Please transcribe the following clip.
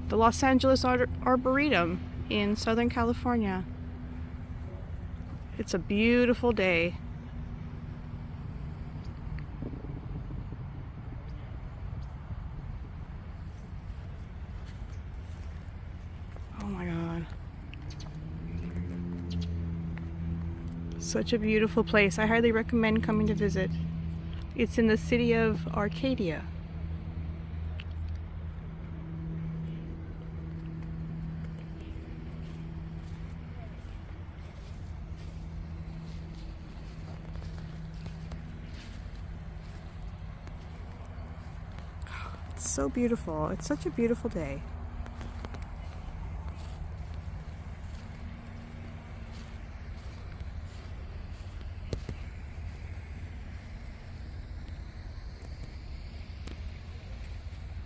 the Los Angeles Arboretum in Southern California. It's a beautiful day. Oh my God. Such a beautiful place. I highly recommend coming to visit. It's in the city of Arcadia. It's so beautiful. It's such a beautiful day.